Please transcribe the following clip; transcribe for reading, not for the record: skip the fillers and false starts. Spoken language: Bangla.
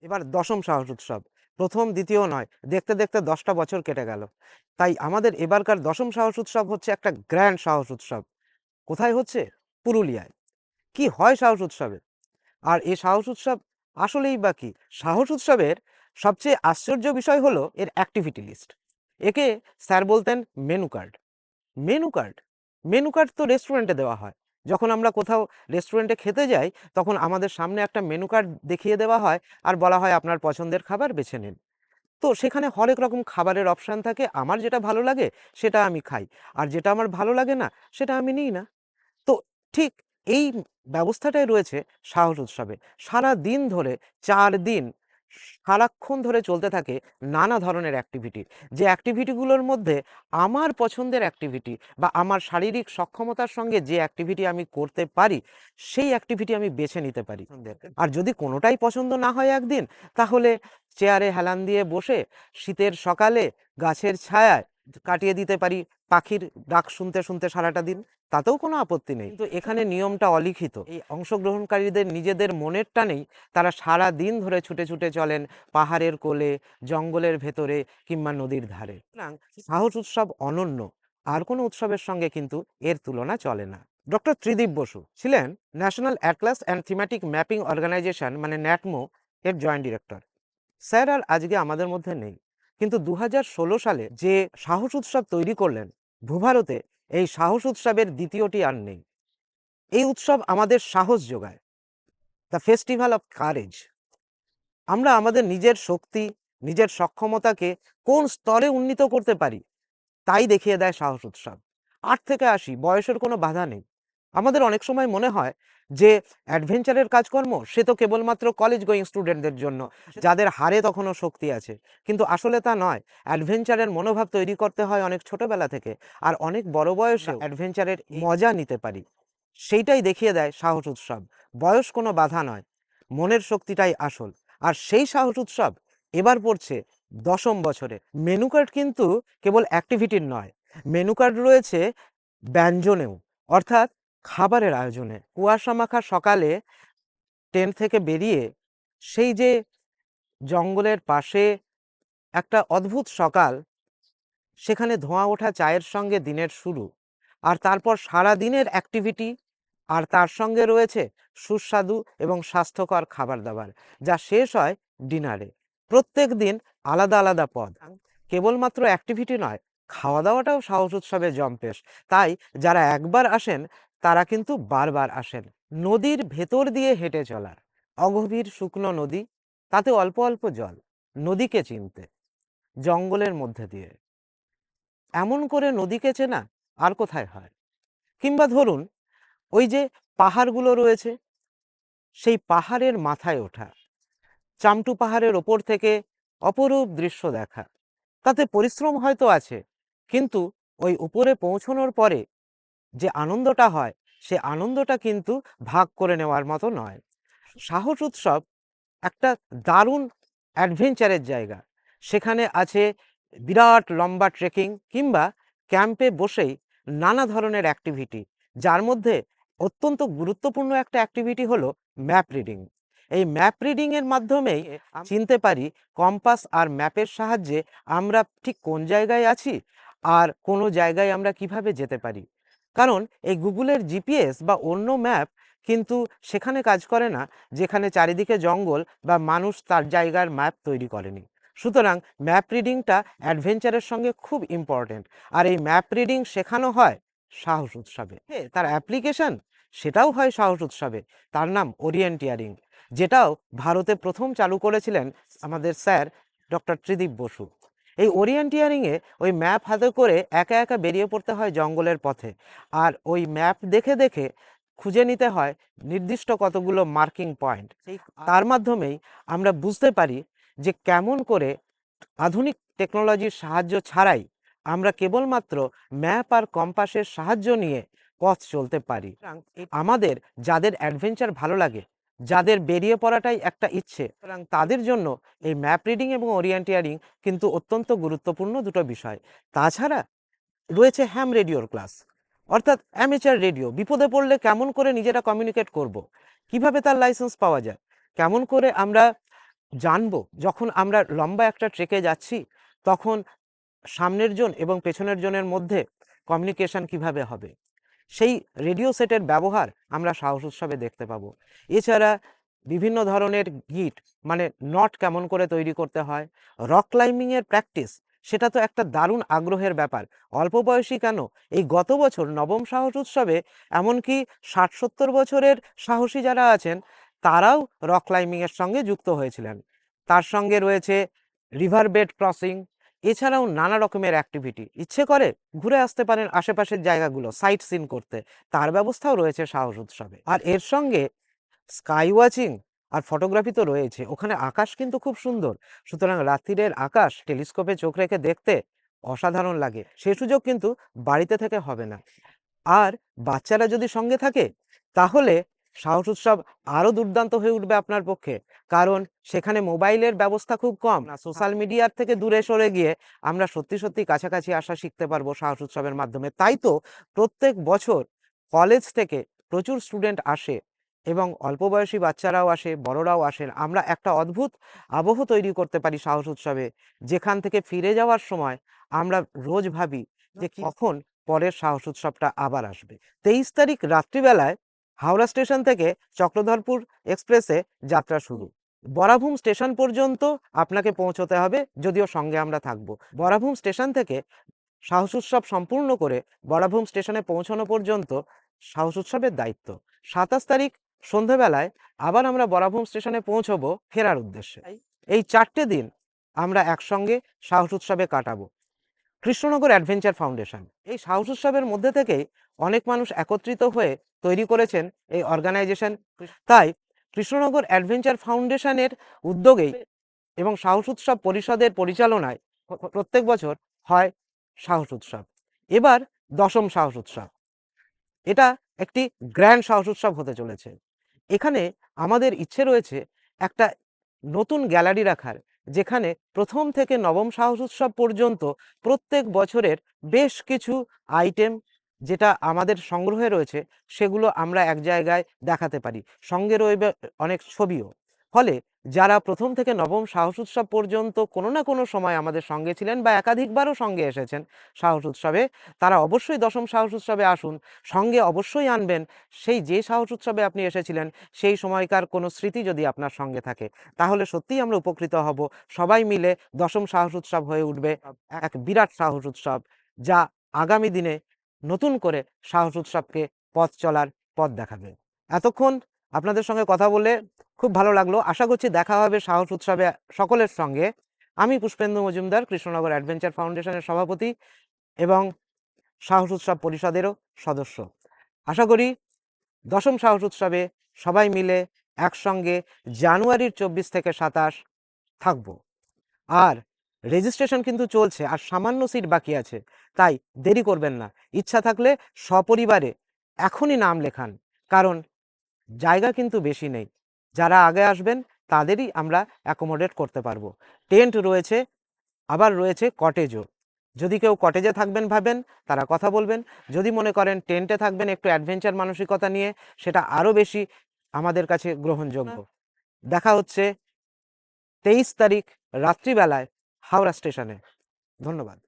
এবার দশম সাহস উৎসব। প্রথম দ্বিতীয় নয়, দেখতে দেখতে 10টা বছর কেটে গেল। তাই আমাদের এবারকার দশম সাহস উৎসব হচ্ছে একটা গ্র্যান্ড সাহস উৎসব। কোথায় হচ্ছে? পুরুলিয়ায়। কি হয় সাহস উৎসবে? আর এই সাহস উৎসব আসলেই বা কি? সাহস উৎসবের সবচেয়ে আশ্চর্য বিষয় হলো এর অ্যাক্টিভিটি লিস্ট। একে স্যার বলতেন menu card. Menu card? Menu card তো রেস্টুরেন্টে দেওয়া হয়। যখন আমরা কোথাও রেস্টুরেন্টে খেতে যাই, তখন আমাদের সামনে একটা মেনু কার্ড দেখিয়ে দেওয়া হয় আর বলা হয় আপনার পছন্দের খাবার বেছে নিন। তো সেখানে হরেক রকম খাবারের অপশান থাকে। আমার যেটা ভালো লাগে সেটা আমি খাই। আর যেটা আমার ভালো লাগে না সেটা আমি নিই না। তো ঠিক এই ব্যবস্থাটাই রয়েছে সাহস উৎসবে। সারাদিন ধরে ৪ দিন সারাক্ষণ ধরে চলতে থাকে নানা ধরনের অ্যাক্টিভিটি। যে অ্যাক্টিভিটিগুলোর মধ্যে আমার পছন্দের অ্যাক্টিভিটি বা আমার শারীরিক সক্ষমতার সঙ্গে যে অ্যাক্টিভিটি আমি করতে পারি, সেই অ্যাক্টিভিটি আমি বেছে নিতে পারি। আর যদি কোনোটাই পছন্দ না হয় একদিন, তাহলে চেয়ারে হেলান দিয়ে বসে শীতের সকালে গাছের ছায়ায় কাটিয়ে দিতে পারি পাখির ডাক শুনতে শুনতে সারাটা দিন। তাতেও কোনো আপত্তি নেই। কিন্তু এখানে নিয়মটা অলিখিত। এই অংশগ্রহণকারীদের নিজেদের মনের টানেই তারা সারাদিন ধরে ছুটে ছুটে চলেন পাহাড়ের কোলে, জঙ্গলের ভেতরে কিংবা নদীর ধারে। সুতরাং সাহস উৎসব অনন্য। আর কোনো উৎসবের সঙ্গে কিন্তু এর তুলনা চলে না। ডক্টর ত্রিদীপ বসু ছিলেন national atlas and thematic mapping organisation মানে ন্যাটমো এর জয়েন্ট ডিরেক্টর। স্যার আর আজকে আমাদের মধ্যে নেই, কিন্তু 2016 সালে যে সাহস উৎসব তৈরি করলেন ভূভারতে, এই সাহস উৎসবের দ্বিতীয়টি আর নেই। এই উৎসব আমাদের সাহস যোগায়, দ্য ফেস্টিভ্যাল অফ কারেজ। আমরা আমাদের নিজের শক্তি, নিজের সক্ষমতাকে কোন স্তরে উন্নীত করতে পারি তাই দেখিয়ে দেয় সাহস উৎসব। 8 থেকে 80 বয়সের কোনো বাধা নেই। আমাদের অনেক সময় মনে হয় যে অ্যাডভেঞ্চারের কাজকর্ম সে তো কেবলমাত্র কলেজ গোয়িং স্টুডেন্টদের জন্য, যাদের হাড়ে তখনও শক্তি আছে। কিন্তু আসলে তা নয়। অ্যাডভেঞ্চারের মনোভাব তৈরি করতে হয় অনেক ছোটবেলা থেকে, আর অনেক বড় বয়সেও অ্যাডভেঞ্চারের মজা নিতে পারি। সেইটাই দেখিয়ে দেয় সাহস উৎসব। বয়স কোনো বাধা নয়, মনের শক্তিটাই আসল। আর সেই সাহস উৎসব এবার পড়ছে দশম বছরে। মেনু কার্ড কিন্তু কেবল অ্যাক্টিভিটির নয়, মেনু কার্ড রয়েছে ব্যঞ্জনেও, অর্থাৎ খাবারের আয়োজনে। কুয়াশা মাখা সকালে ট্রেন থেকে বেরিয়ে সেই যে জঙ্গলের পাশে একটা অদ্ভুত সকাল, সেখানে ধোঁয়া ওঠা চায়ের সঙ্গে দিনের শুরু, আর তারপর সারা দিনের অ্যাক্টিভিটি, আর তার সঙ্গে রয়েছে সুস্বাদু এবং স্বাস্থ্যকর খাবার দাবার, যা শেষ হয় ডিনারে। প্রত্যেক দিন আলাদা আলাদা পদ। কেবলমাত্র অ্যাক্টিভিটি নয়, খাওয়া দাওয়াটাও সাহস উৎসবে জম্পেশ। তাই যারা একবার আসেন তারা কিন্তু বারবার আসেন। নদীর ভেতর দিয়ে হেঁটে চলা, অগভীর শুকনো নদী, তাতে অল্প অল্প জল, নদীকে চিনতে, জঙ্গলের মধ্যে দিয়ে এমন করে নদীকে চেনা আর কোথায় হয়? কিংবা ধরুন ওই যে পাহাড়গুলো রয়েছে, সেই পাহাড়ের মাথায় ওঠা, চামটু পাহাড়ের ওপর থেকে অপরূপ দৃশ্য দেখা। তাতে পরিশ্রম হয়তো আছে, কিন্তু ওই উপরে পৌঁছানোর পরে যে আনন্দটা হয়, সে আনন্দটা কিন্তু ভাগ করে নেওয়ার মতো নয়। সাহস উৎসব একটা দারুণ অ্যাডভেঞ্চারের জায়গা। সেখানে আছে বিরাট লম্বা ট্রেকিং কিংবা ক্যাম্পে বসেই নানা ধরনের অ্যাক্টিভিটি, যার মধ্যে অত্যন্ত গুরুত্বপূর্ণ একটা অ্যাক্টিভিটি হলো ম্যাপ রিডিং। এই ম্যাপ রিডিংয়ের মাধ্যমেই চিনতে পারি কম্পাস আর ম্যাপের সাহায্যে আমরা ঠিক কোন জায়গায় আছি আর কোনো জায়গায় আমরা কিভাবে যেতে পারি। কারণ এই গুগলের জিপিএস বা অন্য ম্যাপ কিন্তু সেখানে কাজ করে না যেখানে চারিদিকে জঙ্গল বা মানুষ তার জায়গার ম্যাপ তৈরি করেনি। সুতরাং ম্যাপ রিডিংটা অ্যাডভেঞ্চারের সঙ্গে খুব ইম্পর্টেন্ট। আর এই ম্যাপ রিডিং শেখানো হয় সাহস উৎসবে। তার অ্যাপ্লিকেশন সেটাও হয় সাহস উৎসবে। তার নাম ওরিয়েন্টিয়ারিং, যেটাও ভারতে প্রথম চালু করেছিলেন আমাদের স্যার ডক্টর ত্রিদীপ বসু। এই ওরিয়েন্টিয়ারিংয়ে ওই ম্যাপ হাতে করে একা একা বেরিয়ে পড়তে হয় জঙ্গলের পথে, আর ওই ম্যাপ দেখে দেখে খুঁজে নিতে হয় নির্দিষ্ট কতগুলো মার্কিং পয়েন্ট। তার মাধ্যমেই আমরা বুঝতে পারি যে কেমন করে আধুনিক টেকনোলজির সাহায্য ছাড়াই আমরা কেবলমাত্র ম্যাপ আর কম্পাসের সাহায্য নিয়ে পথ চলতে পারি। আমাদের যাদের অ্যাডভেঞ্চার ভালো লাগে, যাদের বেরিয়ে পড়াটাই একটা ইচ্ছে, সুতরাং তাদের জন্য এই ম্যাপ রিডিং এবং ওরিয়েন্টিয়ারিং কিন্তু অত্যন্ত গুরুত্বপূর্ণ দুটো বিষয়। তাছাড়া রয়েছে হ্যাম রেডিওর ক্লাস, অর্থাৎ অ্যামেচার রেডিও। বিপদে পড়লে কেমন করে নিজেরা কমিউনিকেট করব, কিভাবে তার লাইসেন্স পাওয়া যায়, কেমন করে আমরা জানবো যখন আমরা লম্বা একটা ট্রেকে যাচ্ছি, তখন সামনের জন এবং পেছনের জনের মধ্যে কমিউনিকেশন কিভাবে হবে, সেই রেডিও সেটের ব্যবহার আমরা সাহস উৎসবে দেখতে পাবো। এছাড়া বিভিন্ন ধরনের গিট, মানে নট কেমন করে তৈরি করতে হয়, রক ক্লাইম্বিংয়ের প্র্যাকটিস, সেটা তো একটা দারুণ আগ্রহের ব্যাপার। অল্প বয়সী কেন, এই গত বছর নবম সাহস উৎসবে এমনকি 60-70 বছরের সাহসী যারা আছেন তারাও রক ক্লাইম্বিংয়ের সঙ্গে যুক্ত হয়েছিলেন। তার সঙ্গে রয়েছে রিভার বেড ক্রসিং, এছাড়াও নানা রকমের অ্যাক্টিভিটি। ইচ্ছে করে ঘুরে আসতে পারেন আশেপাশের জায়গাগুলো সাইট সিন করতে, তার ব্যবস্থাও রয়েছে সাহস উৎসবে। আর এর সঙ্গে স্কাই ওয়াচিং আর ফটোগ্রাফি তো রয়েছে। ওখানে আকাশ কিন্তু খুব সুন্দর, সুতরাং রাত্রিরের আকাশ টেলিস্কোপে চোখ রেখে দেখতে অসাধারণ লাগে। সে সুযোগ কিন্তু বাড়িতে থেকে হবে না। আর বাচ্চারা যদি সঙ্গে থাকে তাহলে সাহস উৎসব আরও দুর্দান্ত হয়ে উঠবে আপনার পক্ষে, কারণ সেখানে মোবাইলের ব্যবস্থা খুব কম না, সোশ্যাল মিডিয়ার থেকে দূরে সরে গিয়ে আমরা সত্যি সত্যি কাছাকাছি আসা শিখতে পারবো সাহস উৎসবের মাধ্যমে। তাই তো প্রত্যেক বছর কলেজ থেকে প্রচুর স্টুডেন্ট আসে এবং অল্প বয়সী বাচ্চারাও আসে, বড়রাও আসেন। আমরা একটা অদ্ভুত আবহ তৈরি করতে পারি সাহস উৎসবে, যেখান থেকে ফিরে যাওয়ার সময় আমরা রোজ ভাবি যে কখন পরের সাহস উৎসবটা আবার আসবে। 23 তারিখ রাত্রিবেলায় হাওড়া স্টেশন থেকে চক্রধরপুর এক্সপ্রেসে যাত্রা শুরু। বরাভূম স্টেশন পর্যন্ত আপনাকে পৌঁছতে হবে, যদিও সঙ্গে আমরা থাকবো। বরাভূম স্টেশন থেকে সাহস উৎসব সম্পূর্ণ করে বরাভূম স্টেশনে পৌঁছানো পর্যন্ত সাহস উৎসবের দায়িত্ব। 27 তারিখ সন্ধেবেলায় আবার আমরা বরাভূম স্টেশনে পৌঁছবো ফেরার উদ্দেশ্যে। এই 4টে দিন আমরা একসঙ্গে সাহস উৎসবে কাটাবো। কৃষ্ণনগর অ্যাডভেঞ্চার ফাউন্ডেশন, এই সাহস উৎসবের মধ্যে থেকেই অনেক মানুষ একত্রিত হয়ে তৈরি করেছেন এই অর্গানাইজেশন। তাই কৃষ্ণনগর অ্যাডভেঞ্চার ফাউন্ডেশনের উদ্যোগেই এবং সাহস উৎসব পরিষদের পরিচালনায় প্রত্যেক বছর হয় সাহস উৎসব। এবার দশম সাহস উৎসব, এটা একটি গ্র্যান্ড সাহস উৎসব হতে চলেছে। এখানে আমাদের ইচ্ছে রয়েছে একটা নতুন গ্যালারি রাখার, যেখানে প্রথম থেকে নবম সাহস উৎসব পর্যন্ত প্রত্যেক বছরের বেশ কিছু আইটেম যেটা আমাদের সংগ্রহে রয়েছে সেগুলো আমরা এক জায়গায় দেখাতে পারি। সঙ্গে রইবে অনেক ছবিও। ফলে যারা প্রথম থেকে নবম সাহস উৎসব পর্যন্ত কোনো না কোনো সময় আমাদের সঙ্গে ছিলেন বা একাধিকবারও সঙ্গে এসেছেন সাহস উৎসবে, তারা অবশ্যই দশম সাহস উৎসবে আসুন। সঙ্গে অবশ্যই আনবেন সেই যে সাহস উৎসবে আপনি এসেছিলেন সেই সময়কার কোনো স্মৃতি যদি আপনার সঙ্গে থাকে, তাহলে সত্যিই আমরা উপকৃত হব। সবাই মিলে দশম সাহস উৎসব হয়ে উঠবে এক বিরাট সাহস উৎসব, যা আগামী দিনে নতুন করে সাহস উৎসবকে পথ চলার পথ দেখাবে। এতক্ষণ আপনাদের সঙ্গে কথা বলে খুব ভালো লাগলো। আশা করছি দেখা হবে সাহস উৎসবে সকলের সঙ্গে। আমি পুষ্পেন্দু মজুমদার, কৃষ্ণনগর অ্যাডভেঞ্চার ফাউন্ডেশনের সভাপতি এবং সাহস উৎসব পরিষদেরও সদস্য। আশা করি দশম সাহস উৎসবে সবাই মিলে একসঙ্গে জানুয়ারির 24 থেকে 27 থাকবো। আর রেজিস্ট্রেশন কিন্তু চলছে, আর সামান্য সিট বাকি আছে, তাই দেরি করবেন না। ইচ্ছা থাকলে সপরিবারে এখনই নাম লেখান, কারণ জায়গা কিন্তু বেশি নেই। যারা আগে আসবেন তাদেরই আমরা অ্যাকোমোডেট করতে পারবো। টেন্ট রয়েছে, আবার রয়েছে কটেজও। যদি কেউ কটেজে থাকবেন ভাবেন, তারা কথা বলবেন। যদি মনে করেন টেন্টে থাকবেন একটু অ্যাডভেঞ্চার মানসিকতা নিয়ে, সেটা আরও বেশি আমাদের কাছে গ্রহণযোগ্য। দেখা হচ্ছে 23 তারিখ রাত্রিবেলায় হাওড়া স্টেশনে। ধন্যবাদ।